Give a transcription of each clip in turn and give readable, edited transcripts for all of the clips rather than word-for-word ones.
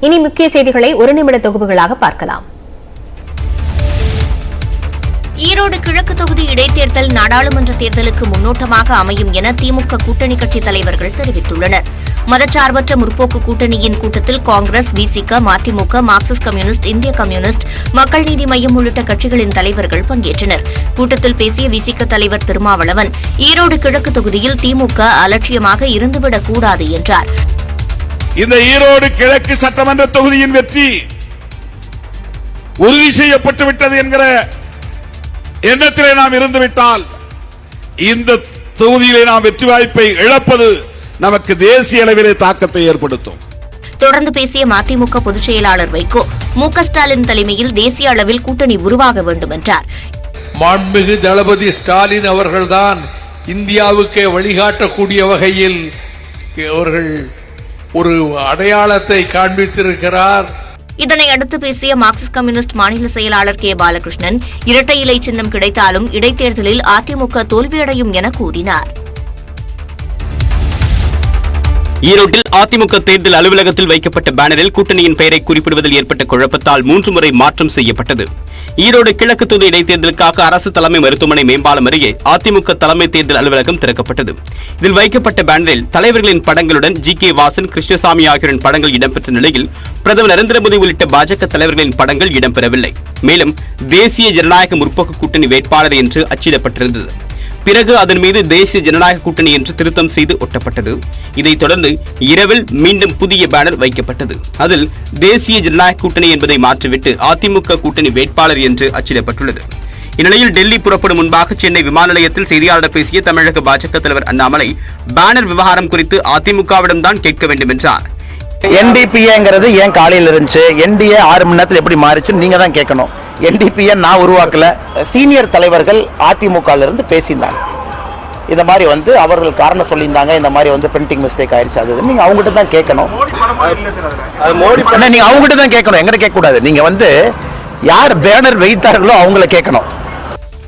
இனி முக்கிய செய்திகளை ஒரு நிமிட தொகுப்புகளாக பார்க்கலாம். ஈரோடு கிழக்கு தொகுதி இடைத்தேர்தல் நாடாளுமன்ற தேர்தலுக்கு முன்னோட்டமாக அமையும் என திமுக கூட்டணி கட்சித் தலைவர்கள் தெரிவித்துள்ளனர். மதச்சார்பற்ற முற்போக்கு கூட்டணியின் கூட்டத்தில் காங்கிரஸ், விசிக, மதிமுக, மார்க்சிஸ்ட் கம்யூனிஸ்ட், இந்திய கம்யூனிஸ்ட், மக்கள் நீதி மய்யம் உள்ளிட்ட கட்சிகளின் தலைவர்கள் பங்கேற்றனர். கூட்டத்தில் பேசிய விசிக தலைவர் திருமாவளவன், ஈரோடு கிழக்கு தொகுதியில் திமுக அலட்சியமாக இருந்துவிடக் கூடாது என்றார். இந்த ஈரோடு கிழக்கு சட்டமன்ற தொகுதியின் வெற்றி உறுதி செய்யப்பட்டுவிட்டது என்கிற எண்ணத்திலே நாம் இருந்துவிட்டால் இந்த தொகுதியிலே நாம் வெற்றி வாய்ப்பை இழப்பது நமக்கு தேசிய அளவிலே தாக்கத்தை ஏற்படுத்தும். தொடர்ந்து பேசிய மதிமுக பொதுச் செயலாளர் வைகோ, மு.க. ஸ்டாலின் தலைமையில் தேசிய அளவில் கூட்டணி உருவாக வேண்டும் என்றார். மாண்புமிகு தளபதி ஸ்டாலின் அவர்கள்தான் இந்தியாவுக்கு வழிகாட்டக்கூடிய வகையில் அவர்கள் ஒரு அடையாளத்தை காண்பித்திருக்கிறார். இதனை அடுத்து பேசிய மார்க்சிஸ்ட் கம்யூனிஸ்ட் மாநில செயலாளர் கே. பாலகிருஷ்ணன், இரட்டை இலை சின்னம் கிடைத்தாலும் இடைத்தேர்தலில் அதிமுக தோல்வியடையும் என கூறினார். ஈரோட்டில் அதிமுக தேர்தல் அலுவலகத்தில் வைக்கப்பட்ட பேனரில் கூட்டணியின் பெயரை குறிப்பிடுவதில் ஏற்பட்ட குழப்பத்தால் 3 முறை மாற்றம் செய்யப்பட்டது. ஈரோடு கிழக்கு தொகுதி இடைத்தேர்தலுக்காக அரசு தலைமை மருத்துவமனை மேம்பாலம் அருகே அதிமுக தலைமை தேர்தல் அலுவலகம் திறக்கப்பட்டது. இதில் வைக்கப்பட்ட பேனரில் தலைவர்களின் படங்களுடன் ஜி.கே. வாசன், கிருஷ்ணசாமி ஆகியோரின் படங்கள் இடம்பெற்ற நிலையில் பிரதமர் நரேந்திர மோடி உள்ளிட்ட பாஜக தலைவர்களின் படங்கள் இடம்பெறவில்லை. மேலும் தேசிய ஜனநாயக முற்போக்கு கூட்டணி வேட்பாளர் என்று அச்சிடப்பட்டிருந்தது. பிறகு அதன் மீது தேசிய ஜனநாயக கூட்டணி என்று திருத்தம் செய்து ஒட்டப்பட்டது. இதைத் தொடர்ந்து இரவில் மீண்டும் புதிய பேனர் வைக்கப்பட்டது. அதில் தேசிய ஜனநாயக கூட்டணி என்பதை மாற்றிவிட்டு அதிமுக கூட்டணி வேட்பாளர் என்று அச்சிடப்பட்டுள்ளது. இந்நிலையில் டெல்லி புறப்படும் முன்பாக சென்னை விமான நிலையத்தில் செய்தியாளர் பேசிய தமிழக பாஜக தலைவர் அண்ணாமலை, பேனர் விவகாரம் குறித்து அதிமுகவிடம் தான் கேட்க வேண்டும் என்றார். NDPAங்கிறது ஏன் காலையில் இருந்துச்சு, NDA 6 மணி நேரத்தில் எப்படி மாறிச்சுன்னு நீங்க தான் கேட்கணும். NDPA நான் உருவாக்கல. சீனியர் தலைவர்கள் அதிமுகல இருந்து பேசியிருந்தாங்க. இந்த மாதிரி அவர்கள் காரணம் சொல்லியிருந்தாங்க, இந்த மாதிரி பிரிண்டிங் மிஸ்டேக் ஆயிடுச்சு. அது நீங்க அவங்ககிட்ட தான் கேட்கணும். நீங்க அவங்ககிட்ட தான் கேட்கணும், எங்கிட்ட கேட்க கூடாது. நீங்க யார் பேனர் வைத்தார்களோ அவங்கள கேட்கணும்.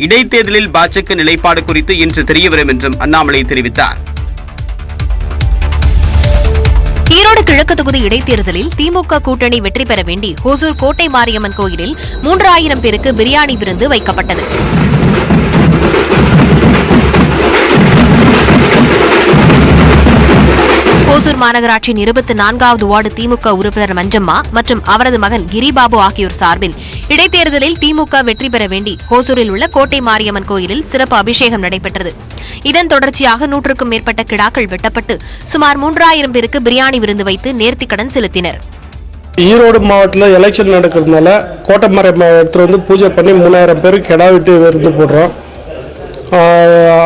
இடைத்தேர்தலில் பாஜக நிலைப்பாடு குறித்து இன்று தெரியவரும் என்றும் அண்ணாமலை தெரிவித்தார். ஈரோடு கிழக்கு தொகுதி இடைத்தேர்தலில் திமுக கூட்டணி வெற்றி பெற வேண்டி ஹோசூர் கோட்டை மாரியம்மன் கோயிலில் 3000 பேருக்கு பிரியாணி விருந்து வைக்கப்பட்டது. ஹோசூர் மாநகராட்சியின் 24வது வார்டு திமுக உறுப்பினர் மஞ்சம்மா மற்றும் அவரது மகன் கிரிபாபு ஆகியோர் சார்பில் இடைத்தேர்தலில் திமுக வெற்றி பெற வேண்டி ஹோசூரில் உள்ள கோட்டை மாரியம்மன் கோயிலில் சிறப்பு அபிஷேகம் நடைபெற்றது. இதன் தொடர்ச்சியாக 100க்கும் மேற்பட்ட கிடாக்கள் வெட்டப்பட்டு சுமார் 3000 பேருக்கு பிரியாணி விருந்து வைத்து நேர்த்திக்கடன் செலுத்தினர். ஈரோடு மாவட்டத்தில் எலெக்ஷன் நடக்கிறதுனால கோட்டை மாரியம்மன் பூஜை பண்ணி 3000 பேருக்கு கிடா விட்டு விருந்து போடுறோம்.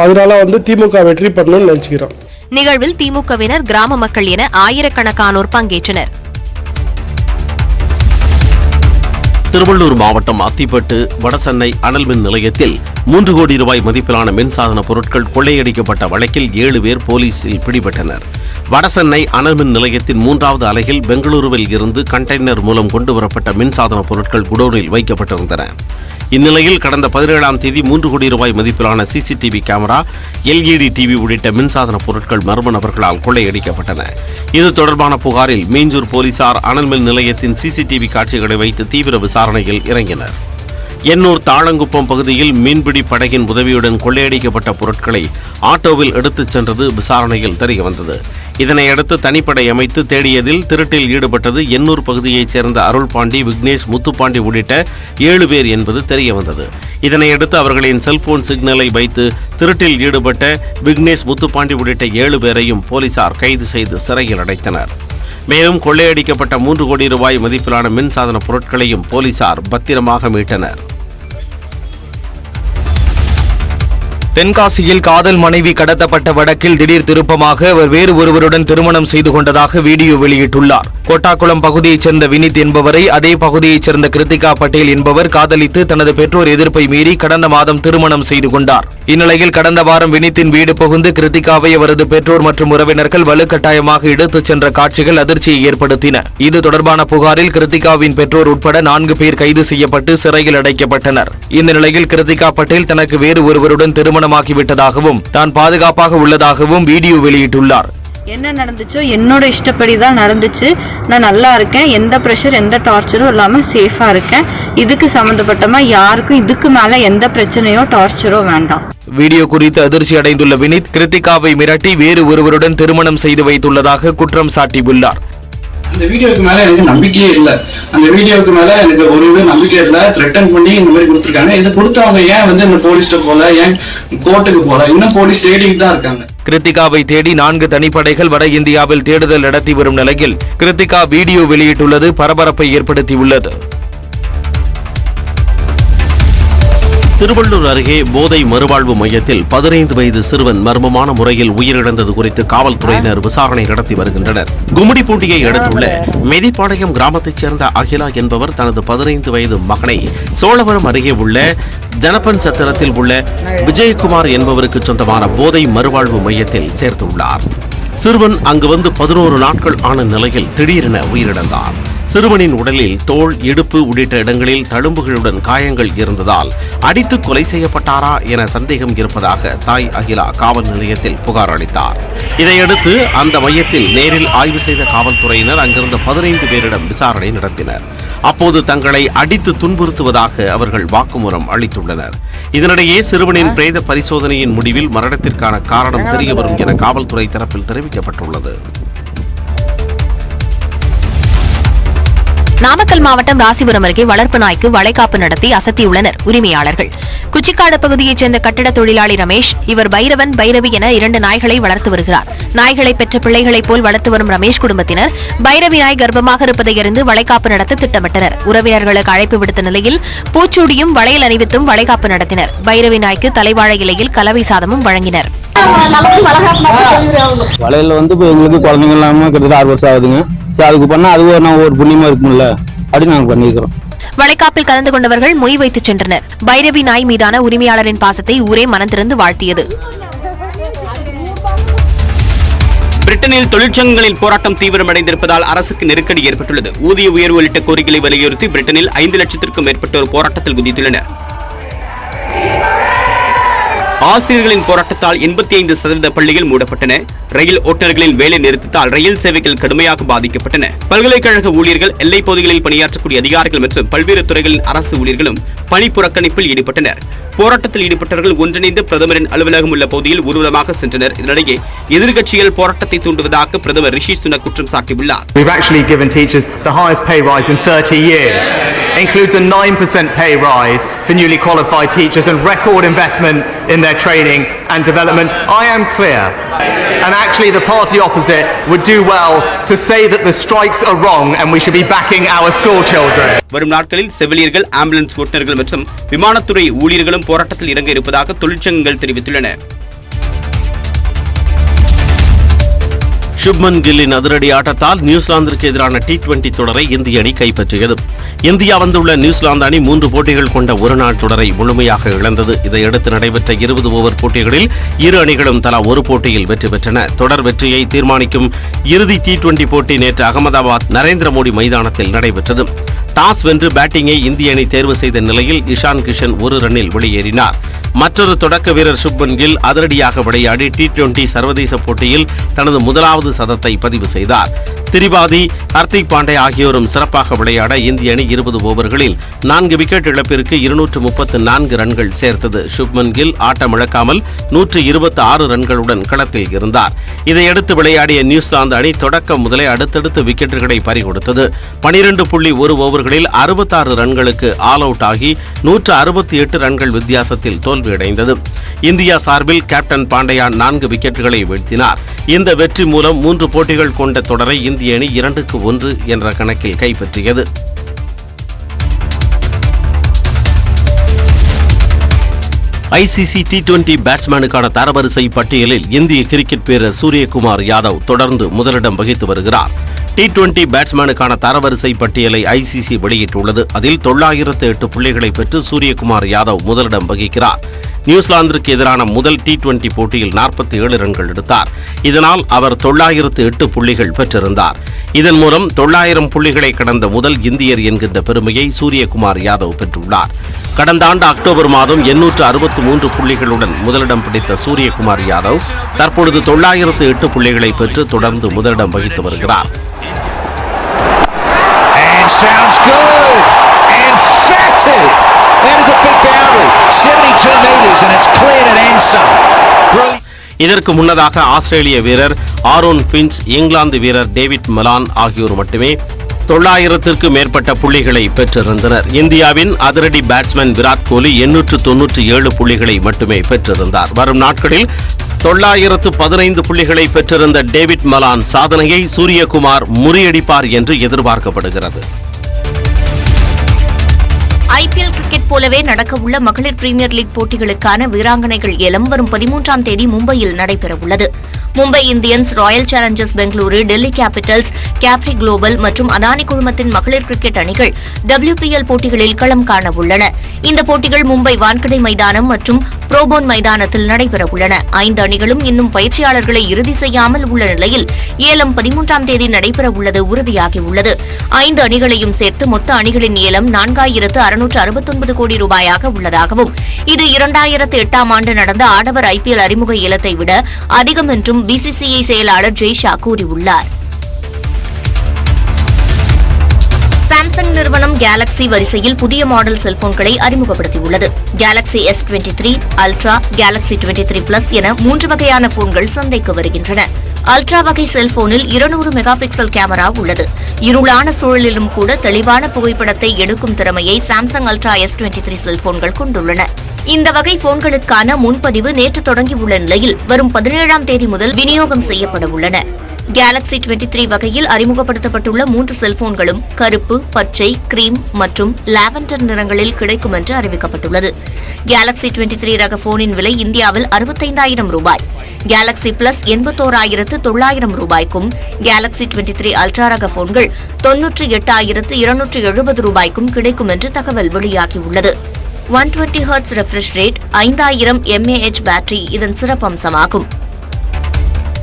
அதனால திமுக வெற்றி பண்ணணும்னு நினைச்சுக்கிறோம். நிகழ்வில் திமுகவினர், கிராம மக்கள் என ஆயிரக்கணக்கானோர் பங்கேற்றனர். திருவள்ளூர் மாவட்டம் அத்திப்பட்டு வடசென்னை அனல் மின் நிலையத்தில் 3 கோடி ரூபாய் மதிப்பிலான மின்சாதன பொருட்கள் கொள்ளையடிக்கப்பட்ட வழக்கில் 7 பேர் போலீசில் பிடிபட்டனர். வடசென்னை அனல் மின் நிலையத்தின் 3வது அலகில் பெங்களூருவில் இருந்து கண்டெய்னர் மூலம் கொண்டுவரப்பட்ட மின்சாதன பொருட்கள் குடோனில் வைக்கப்பட்டிருந்தன. இந்நிலையில் கடந்த 17ஆம் தேதி 3 கோடி ரூபாய் மதிப்பிலான CCTV கேமரா, LED டிவி உள்ளிட்ட மின்சாதன பொருட்கள் மர்ம நபர்களால் கொள்ளையடிக்கப்பட்டன. இது தொடர்பான புகாரில் மீஞ்சூர் போலீசார் அனல் மின் நிலையத்தின் CCTV காட்சிகளை வைத்து தீவிர விசாரணையில் இறங்கினர். எண்ணூர் தாளங்குப்பம் பகுதியில் மீன்பிடி படகின் உதவியுடன் கொள்ளையடிக்கப்பட்ட பொருட்களை ஆட்டோவில் எடுத்துச் சென்றது விசாரணையில் தெரியவந்தது. இதனையடுத்து தனிப்படை அமைத்து தேடியதில் திருட்டில் ஈடுபட்டது எண்ணூர் பகுதியைச் சேர்ந்த அருள்பாண்டி, விக்னேஷ், முத்துப்பாண்டி உள்ளிட்ட 7 பேர் என்பது தெரியவந்தது. இதனையடுத்து அவர்களின் செல்போன் சிக்னலை வைத்து திருட்டில் ஈடுபட்ட விக்னேஷ், முத்துப்பாண்டி உள்ளிட்ட 7 பேரையும் போலீசார் கைது செய்து சிறையில் அடைத்தனர். மேலும் கொள்ளையடிக்கப்பட்ட 3 கோடி ரூபாய் மதிப்பிலான மின்சாதன பொருட்களையும் போலீசார் பத்திரமாக மீட்டனர். தென்காசியில் காதல் மனைவி கடத்தப்பட்ட வழக்கில் திடீர் திருப்பமாக அவர் வேறு ஒருவருடன் திருமணம் செய்து கொண்டதாக வீடியோ வெளியிட்டுள்ளார். கோட்டாக்குளம் பகுதியைச் சேர்ந்த வினித் என்பவரை அதே பகுதியைச் சேர்ந்த கிருத்திகா பட்டேல் என்பவர் காதலித்து தனது பெற்றோர் எதிர்ப்பை மீறி கடந்த மாதம் திருமணம் செய்து கொண்டார். இந்நிலையில் கடந்த வாரம் வினித்தின் வீடு புகுந்து கிருத்திகாவை அவரது பெற்றோர் மற்றும் உறவினர்கள் வலுக்கட்டாயமாக எடுத்துச் சென்ற காட்சிகள் அதிர்ச்சியை ஏற்படுத்தின. இது தொடர்பான புகாரில் கிருத்திகாவின் பெற்றோர் உட்பட 4 பேர் கைது செய்யப்பட்டு சிறையில் அடைக்கப்பட்டனர். இந்த நிலையில் கிருத்திகா பட்டேல் தனக்கு வேறு ஒருவருடன் திருமணமாகிவிட்டதாகவும் தான் பாதுகாப்பாக உள்ளதாகவும் வீடியோ வெளியிட்டுள்ளார். என்ன நடந்துச்சோ என்னோட இஷ்டப்படி தான் நடந்துச்சு. நான் நல்லா இருக்கேன், எந்த ப்ரெஷர் எந்த டார்ச்சரும் இல்லாமல் சேஃபாக இருக்கேன். இதுக்கு சம்மந்தப்பட்டமா யாருக்கும் இதுக்கு மேலே எந்த பிரச்சனையோ டார்ச்சரோ வேண்டாம். வீடியோ குறித்து அதிர்ச்சி அடைந்துள்ள வினித் கிருத்திகாவை மிரட்டி வேறு ஒருவருடன் திருமணம் செய்து வைத்துள்ளதாக குற்றம் சாட்டியுள்ளார். அந்த வீடியோக்கு மேல எனக்கு நம்பிக்கையே இல்லை. அந்த வீடியோக்கு மேல எனக்கு ஒரு நம்பிக்கை இல்லை. த்ரெட்டன் பண்ணி இந்த மாதிரி கொடுத்துருக்காங்க. இது கொடுத்தவங்க ஏன் இந்த போலீஸ்ட போல, ஏன் கோர்ட்டுக்கு போல, இன்னும் போலீஸ் தேடிட்டு தான் இருக்காங்க. கிருத்திகாவை தேடி 4 தனிப்படைகள் வட இந்தியாவில் தேடுதல் நடத்தி வரும் நிலையில் கிருத்திகா வீடியோ வெளியிட்டுள்ளது பரபரப்பை ஏற்படுத்தியுள்ளது. திருவள்ளூர் அருகே போதை மறுவாழ்வு மையத்தில் 15 வயது சிறுவன் மர்மமான முறையில் உயிரிழந்தது குறித்து காவல்துறையினர் விசாரணை நடத்தி வருகின்றனர். கும்மிடிப்பூண்டியை அடுத்துள்ள மெதிப்பாளையம் கிராமத்தைச் சேர்ந்த அகிலா என்பவர் தனது 15 வயது மகனை சோழவரம் அருகே உள்ள ஜனப்பன் சத்திரத்தில் உள்ள விஜயகுமார் என்பவருக்கு சொந்தமான போதை மறுவாழ்வு மையத்தில் சேர்த்துள்ளார். சிறுவன் அங்கு வந்து 11 நாட்கள் ஆன நிலையில் திடீரென உயிரிழந்தார். சிறுவனின் உடலில் தோள், இடுப்பு உள்ளிட்ட இடங்களில் தழும்புகளுடன் காயங்கள் இருந்ததால் அடித்து கொலை செய்யப்பட்டாரா என சந்தேகம் இருப்பதாக தாய் அகிலா காவல் நிலையத்தில் புகார் அளித்தார். இதையடுத்து அந்த மையத்தில் நேரில் ஆய்வு செய்த காவல்துறையினர் அங்கிருந்த 15 பேரிடம் விசாரணை நடத்தினர். அப்போது தங்களை அடித்து துன்புறுத்துவதாக அவர்கள் வாக்குமூலம் அளித்துள்ளனர். இதனிடையே சிறுவனின் பிரேத பரிசோதனையின் முடிவில் மரணத்திற்கான காரணம் தெரியவரும் என காவல்துறை தரப்பில் தெரிவிக்கப்பட்டுள்ளது. நாமக்கல் மாவட்டம் ராசிபுரம் அருகே வளர்ப்பு நாய்க்கு வளைகாப்பு நடத்தி அசத்தியுள்ளனர் உரிமையாளர்கள். குச்சிக்காடு பகுதியைச் சேர்ந்த கட்டிட தொழிலாளி ரமேஷ், இவர் பைரவன், பைரவி என 2 நாய்களை வளர்த்து வருகிறார். நாய்களை பெற்ற பிள்ளைகளைப் போல் வளர்த்து வரும் ரமேஷ் குடும்பத்தினர் பைரவி நாய் கர்ப்பமாக இருப்பதை அறிந்து வளைகாப்பு நடத்த திட்டமிட்டனர். உறவினர்களுக்கு அழைப்பு விடுத்த நிலையில் பூச்சூடியும் வளையல் அணிவித்தும் வளைகாப்பு நடத்தினர். பைரவி நாய்க்கு தலைவாழை இலையில் கலவை சாதமும் வழங்கினர். வளையல் எங்களுக்கு குழந்தைங்க இல்லாம கிட்டத்தட்ட 6 வருஷம் ஆகுதுங்க. அதுக்கு பண்ணா அது ஒரு புண்ணியமா இருக்கும்ல, அப்படி நாங்க பண்ணிக்கிறோம். வளைகாப்பில் கலந்து கொண்டவர்கள் மொய் வைத்துச் சென்றனர். பைரவி நாய் மீதான உரிமையாளரின் பாசத்தை ஊரே மனந்திறந்து வாழ்த்தியது. பிரிட்டனில் தொழிற்சங்கங்களின் போராட்டம் தீவிரமடைந்திருப்பதால் அரசுக்கு நெருக்கடி ஏற்பட்டுள்ளது. ஊதிய உயர்வு உள்ளிட்ட கோரிக்கைகளை வலியுறுத்தி பிரிட்டனில் 5 லட்சத்திற்கும் மேற்பட்டோர் போராட்டத்தில் குதித்துள்ளனர். ஆசிரியர்களின் போராட்டத்தால் 85% பள்ளிகள் மூடப்பட்டன. ரயில் ஓட்டுநர்களின் வேலை நிறுத்தத்தால் ரயில் சேவைகள் கடுமையாக பாதிக்கப்பட்டன. பல்கலைக்கழக ஊழியர்கள், எல்லைப் பகுதிகளில் பணியாற்றக்கூடிய அதிகாரிகள் மற்றும் பல்வேறு துறைகளின் அரசு ஊழியர்களும் பணி புறக்கணிப்பில் ஈடுபட்டனர். போராட்டத்தில் ஈடுபட்டவர்கள் ஒன்றிணைந்து பிரதமரின் அலுவலகம் உள்ள பகுதியில் ஊர்வலமாக சென்றனர். இதனிடையே எதிர்க்கட்சிகள் போராட்டத்தை தூண்டுவதாக பிரதமர் ரிஷி சுனக் குற்றம் சாட்டியுள்ளார். We've actually given teachers the highest pay rise in 30 years. Includes a 9% pay rise for newly qualified teachers and record investment in their training and development. I am clear, and actually the party opposite would do well to say that the strikes are wrong and we should be backing our school children. வரும் நாட்களில் செவிலியர்கள், ambulance ஓட்டுநர்கள் மற்றும் விமானத்துறை ஊழியர்களும் போராட்டத்தில் இறங்க இருப்பதாக தொழிற்சங்கங்கள் தெரிவித்துள்ளன. சுப்மன் கில்லின் அதிரடி ஆட்டத்தால் நியூசிலாந்திற்கு எதிரான T20 தொடரை இந்திய அணி கைப்பற்றியது. இந்தியா வந்துள்ள நியூசிலாந்து அணி 3 போட்டிகள் கொண்ட ஒருநாள் தொடரை முழுமையாக இழந்தது. இதையடுத்து நடைபெற்ற 20 ஓவர் போட்டிகளில் இரு அணிகளும் தலா ஒரு போட்டியில் வெற்றி பெற்றன. தொடர் வெற்றியை தீர்மானிக்கும் இறுதி T20 போட்டி நேற்று அகமதாபாத் நரேந்திர மோடி மைதானத்தில் நடைபெற்றது. டாஸ் வென்று பேட்டிங்கை இந்திய அணி தேர்வு செய்த நிலையில் இஷான் கிஷன் 1 ரன்னில் வெளியேறினார். மற்றொரு தொடக்க வீரர் சுப்மன் கில் அதிரடியாக விளையாடி T20 சர்வதேச போட்டியில் தனது முதலாவது சதத்தை பதிவு செய்தார். திரிபாதி, ஹர்திக் பாண்டே ஆகியோரும் சிறப்பாக விளையாட இந்திய அணி 20 ஓவர்களில் 4 விக்கெட் இழப்பிற்கு 234 ரன்கள் சேர்த்தது. சுப்மன் கில் ஆட்டமிழக்காமல் 126 ரன்களுடன் களத்தில் இருந்தார். இதையடுத்து விளையாடிய நியூசிலாந்து அணி தொடக்கம் முதலே அடுத்தடுத்து விக்கெட்டுகளை பறிகொடுத்தது. 12.1 ஓவர்களில் 66 ரன்களுக்கு ஆல் அவுட் ஆகி 168 ரன்கள் வித்தியாசத்தில் தோல்வியடைந்தது. இந்தியா சார்பில் கேப்டன் பாண்டியா 4 விக்கெட்டுகளை வீழ்த்தினார். இந்த வெற்றி மூலம் 3 போட்டிகள் கொண்ட தொடரை இந்திய அணி 2-1 என்ற கணக்கில் கைப்பற்றியது. ICC T20 பேட்ஸ்மேனுக்கான தரவரிசை பட்டியலில் இந்திய கிரிக்கெட் வீரர் சூரியகுமார் யாதவ் தொடர்ந்து முதலிடம் வகித்து வருகிறார். T20 பேட்ஸ்மேனுக்கான தரவரிசை பட்டியலை ICC வெளியிட்டுள்ளது. அதில் 908 புள்ளிகளை பெற்று சூரியகுமார் யாதவ் முதலிடம் வகிக்கிறார். நியூசிலாந்திற்கு எதிரான முதல் T20 போட்டியில் 47 ரன்கள் எடுத்தார். இதனால் அவர் 908 புள்ளிகள் பெற்றிருந்தார். இதன் மூலம் 900 புள்ளிகளை கடந்த முதல் இந்தியர் என்கின்ற பெருமையை சூரியகுமார் யாதவ் பெற்றுள்ளார். கடந்த ஆண்டு அக்டோபர் மாதம் 863 புள்ளிகளுடன் முதலிடம் பிடித்த சூரியகுமார் யாதவ் தற்பொழுது 908 புள்ளிகளை பெற்று தொடர்ந்து முதலிடம் வகித்து வருகிறார். Sounds good and fatted. That is a big boundary. 72 metres and it's cleared at Ansar. இதற்கு முன்னதாக ஆஸ்திரேலிய வீரர் ஆரோன் பின்ச், இங்கிலாந்து வீரர் டேவிட் மலான் ஆகியோர் மட்டுமே 900ற்கு மேற்பட்ட புள்ளிகளை பெற்றிருந்தனர். இந்தியாவின் அதிரடி பேட்ஸ்மேன் விராட் கோலி 897 புள்ளிகளை மட்டுமே பெற்றிருந்தார். வரும் நாட்களில் 915 புள்ளிகளை பெற்றிருந்த டேவிட் மலான் சாதனையை சூரியகுமார் முறியடிப்பார் என்று எதிர்பார்க்கப்படுகிறது. ஐபிஎல் கிரிக்கெட் போலவே நடக்கவுள்ள மகளிர் பிரீமியர் லீக் போட்டிகளுக்கான வீராங்கனைகள் ஏலம் வரும் 13ஆம் தேதி மும்பையில் நடைபெறவுள்ளது. Mumbai Indians, Royal Challengers Bengaluru, Delhi Capitals, Capri global மற்றும் அதானி குழுமத்தின் மகளிர் கிரிக்கெட் அணிகள் WPL போட்டிகளில் களம் காண உள்ளன. இந்த போட்டிகள் மும்பை வான்கடை மைதானம் மற்றும் புரோபோன் மைதானத்தில் நடைபெறவுள்ளன. 5 அணிகளும் இன்னும் பயிற்சியாளர்களை இறுதி செய்யாமல் உள்ள நிலையில் ஏலம் 13ஆம் தேதி நடைபெறவுள்ளது உறுதியாகியுள்ளது. 5 அணிகளையும் சேர்த்து மொத்த அணிகளின் ஏலம் 4669 கோடி ரூபாயாக உள்ளதாகவும் இது 2008ஆம் ஆண்டு நடந்த ஆடவர் IPL அறிமுக ஏலத்தை விட அதிகம் என்றும் BCCI செயலாளர் ஜெய்ஷா கூறியுள்ளார். சாம்சங் நிறுவனம் கேலக்ஸி வரிசையில் புதிய மாடல் செல்போன்களை அறிமுகப்படுத்தியுள்ளது. Galaxy S23, ultra, Galaxy 23 plus என 3 வகையான போன்கள் சந்தைக்கு வருகின்றன. அல்ட்ரா வகை செல்போனில் 200 மெகா பிக்சல் கேமரா உள்ளது. இருளான சூழலிலும் கூட தெளிவான புகைப்படத்தை எடுக்கும் திறமையை சாம்சங் அல்ட்ரா S23 செல்போன்கள் கொண்டுள்ளன. இந்த வகை போன்களுக்கான முன்பதிவு நேற்று தொடங்கியுள்ள நிலையில் வரும் 17ஆம் தேதி முதல் விநியோகம் செய்யப்பட உள்ளன. கேலக்ஸி 23 வகையில் அறிமுகப்படுத்தப்பட்டுள்ள 3 செல்போன்களும் கருப்பு, பச்சை, கிரீம் மற்றும் லாவெண்டர் நிறங்களில் கிடைக்கும் என்று அறிவிக்கப்பட்டுள்ளது. கேலக்ஸி 23 ரக போனின் விலை இந்தியாவில் 65,000 ரூபாய், கேலக்ஸி பிளஸ் 81,900 ரூபாய்க்கும், கேலக்ஸி 23 அல்ட்ரா ரக போன்கள் 98,270 ரூபாய்க்கும் கிடைக்கும் என்று தகவல் வெளியாகியுள்ளது. 120 Hz refresh rate, 5000 mAh battery இதன் சிறப்பம்சமாகும்.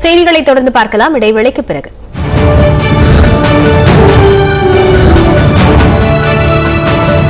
செய்திகளை தொடர்ந்து பார்க்கலாம் இடைவேளைக்கு பிறகு.